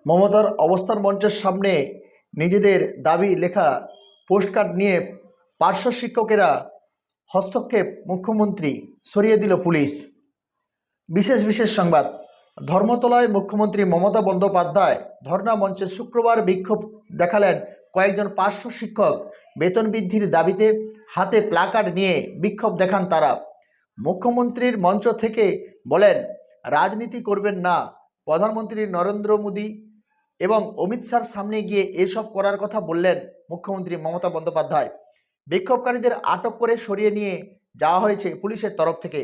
মমতার অবস্থান মঞ্চের সামনে নিজেদের দাবি লেখা পোস্টকার্ড নিয়ে পার্শ্ব শিক্ষকেরা হস্তক্ষেপ, মুখ্যমন্ত্রী সরিয়ে দিল পুলিশ। বিশেষ বিশেষ সংবাদ। ধর্মতলায় মুখ্যমন্ত্রী মমতা বন্দ্যোপাধ্যায় ধর্ণা মঞ্চে শুক্রবার বিক্ষোভ দেখালেন কয়েকজন পার্শ্ব শিক্ষক। বেতন বৃদ্ধির দাবিতে হাতে প্লাকার্ড নিয়ে বিক্ষোভ দেখান তারা। মুখ্যমন্ত্রীর মঞ্চ থেকে বলেন, রাজনীতি করবেন না। প্রধানমন্ত্রী নরেন্দ্র মোদী এবং অমিত শাহর সামনে গিয়ে এসব করার কথা বললেন মুখ্যমন্ত্রী মমতা বন্দ্যোপাধ্যায়। বিক্ষোভকারীদের আটক করে সরিয়ে নিয়ে যাওয়া হয়েছে পুলিশের তরফ থেকে।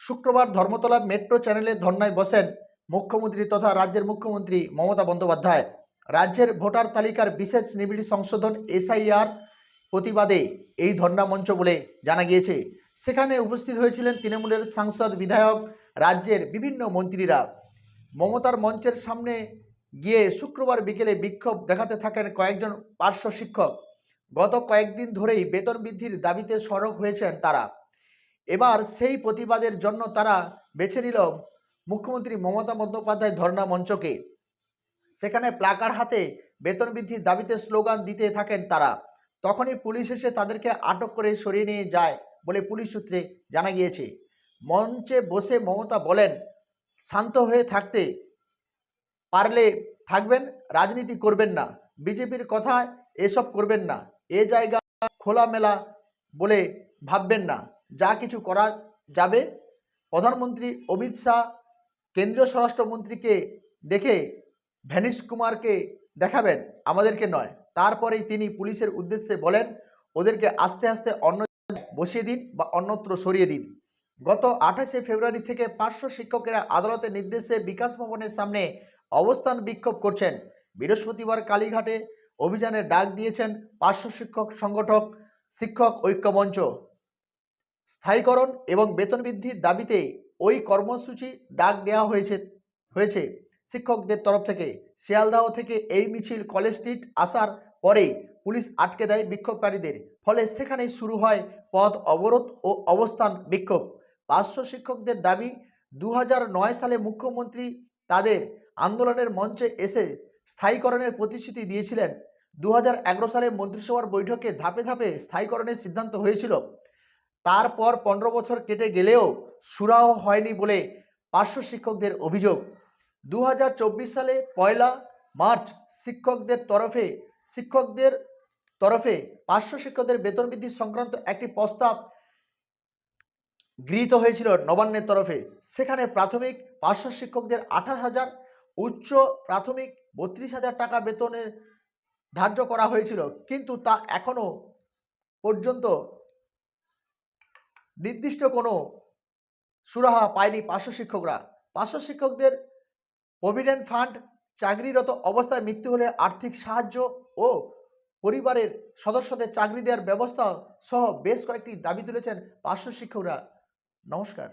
শুক্রবার ধর্মতলা মেট্রো চ্যানেলে ধর্নায় বসেন মুখ্যমন্ত্রী তথা রাজ্যের মুখ্যমন্ত্রী মমতা বন্দ্যোপাধ্যায়। রাজ্যের ভোটার তালিকার বিশেষ নিবিড় সংশোধন এসআইআর প্রতিবাদে এই ধর্না মঞ্চ বলে জানা গিয়েছে। সেখানে উপস্থিত হয়েছিলেন তৃণমূলের সাংসদ, বিধায়ক, রাজ্যের বিভিন্ন মন্ত্রীরা। মমতার মঞ্চের সামনে গিয়ে শুক্রবার বিকেলে বিক্ষোভ দেখাতে থাকেন কয়েকজন পার্শ্ব শিক্ষক। গত কয়েকদিন ধরেই বেতন বৃদ্ধির দাবিতে সরব হয়েছেন তারা। এবার সেই প্রতিবাদের জন্য তারা বেছে নিল মুখ্যমন্ত্রী মমতা বন্দ্যোপাধ্যায় ধর্ণা মঞ্চকে। সেখানে প্লাকার্ড হাতে বেতন বৃদ্ধির দাবিতে স্লোগান দিতে থাকেন তারা। তখনই পুলিশ এসে তাদেরকে আটক করে সরিয়ে নিয়ে যায় বলে পুলিশ সূত্রে জানা গিয়েছে। মঞ্চে বসে মমতা বলেন, শান্ত হয়ে থাকতে পারলে থাকবেন, রাজনীতি করবেন না। বিজেপির কথায় এসব করবেন না। এ জায়গা খোলামেলা বলে ভাববেন না। যা কিছু করা যাবে। প্রধানমন্ত্রী অমিত শাহ কেন্দ্রীয় স্বরাষ্ট্রমন্ত্রীকে দেখে ভ্যানিশ কুমারকে দেখাবেন, আমাদেরকে নয়। তারপরেই তিনি পুলিশের উদ্দেশ্যে বলেন, ওদেরকে আস্তে আস্তে অন্য বসিয়ে দিন বা অন্যত্র সরিয়ে দিন। গত 28শে ফেব্রুয়ারি থেকে পার্শ্ব শিক্ষকেরা আদালতের নির্দেশে বিকাশ ভবনের সামনে অবস্থান বিক্ষোভ করছেন। বৃহস্পতিবার কালীঘাটে অভিযানের ডাক দিয়েছেন পার্শ্ব শিক্ষক সংগঠক শিক্ষক ঐক্য মঞ্চ। স্থায়ীকরণ এবং বেতন বৃদ্ধির দাবিতে ওই কর্মসূচি ডাক দেওয়া হয়েছে শিক্ষকদের তরফ থেকে। শিয়ালদাহ থেকে এই মিছিল কলেজ স্ট্রিট আসার পরেই পুলিশ আটকে দেয় বিক্ষোভকারীদের। ফলে সেখানেই শুরু হয় পথ অবরোধ ও অবস্থান বিক্ষোভ। পার্শ্ব শিক্ষকদের দাবি, 2009 সালে মুখ্যমন্ত্রী তাদের আন্দোলনের মঞ্চে এসে স্থায়ীকরণের প্রতিশ্রুতি দিয়েছিলেন। 2011 সালে মন্ত্রিসভার বৈঠকে ধাপে ধাপে স্থায়ীকরণের সিদ্ধান্ত হয়েছিল। তারপর 15 বছর কেটে গেলেও সুরাহ হয়নি বলে পার্শ্ব শিক্ষকদের অভিযোগ। 2024 সালে 1 মার্চ শিক্ষকদের তরফে পার্শ্ব শিক্ষকদের বেতন বৃদ্ধি সংক্রান্ত একটি প্রস্তাব গৃহীত হয়েছিল নবান্নের তরফে। সেখানে প্রাথমিক পার্শ্ব শিক্ষকদের 28,000, উচ্চ প্রাথমিক 32,000 টাকা বেতনের ধার্য করা হয়েছিল। কিন্তু তা এখনো পর্যন্ত নির্দিষ্ট কোনো সুরাহা পায়নি পার্শ্ব শিক্ষকরা। পার্শ্ব শিক্ষকদের প্রভিডেন্ট ফান্ড, চাকরিরত অবস্থায় মৃত্যু হলে আর্থিক সাহায্য ও পরিবারের সদস্যদের চাকরি দেওয়ার ব্যবস্থা সহ বেশ কয়েকটি দাবি তুলেছেন পার্শ্ব শিক্ষকরা। নমস্কার।